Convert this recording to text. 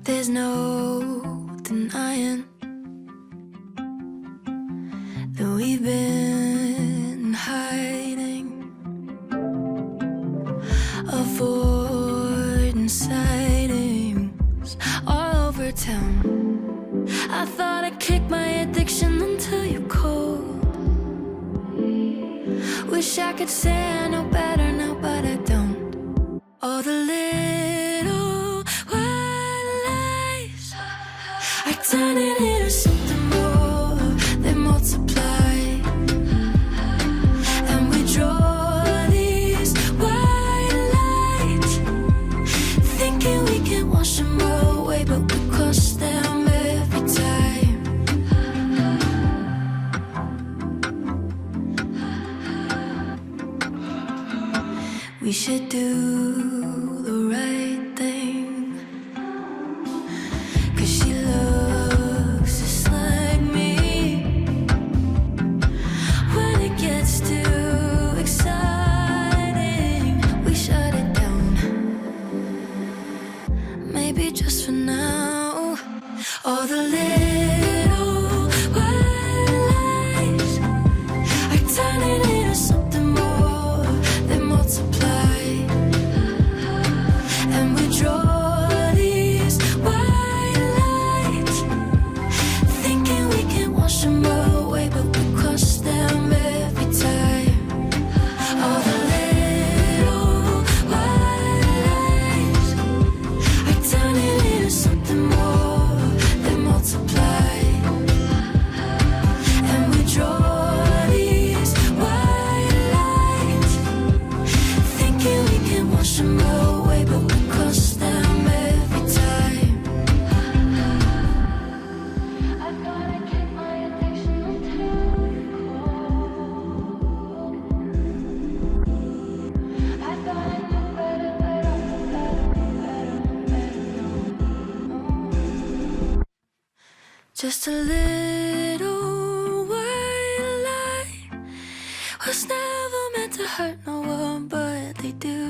There's no denying that we've been hiding, avoiding sightings all over town. I thought I'd kick my addiction until you called. Wish I could say I know better now, but I don't. All the little white lies are turning into something more. They multiply, and we draw these white lines, thinking we can wash them away, but we cross them every time. We should do the right thing, 'cause she looks just like me. When it gets too exciting, we shut it down. Maybe just for now. All the little white lies are turning into something more. They multiply, and we draw these white lines, thinking we can wash them away, but we cross them every time. All the little white lies are turning into something more. They multiply, and we draw these white lines, thinking we can wash them away, but we cross them every time. I thought I'd kick my addiction until you called. I thought I knew better, just a little white lie was never meant to hurt no one, but they do.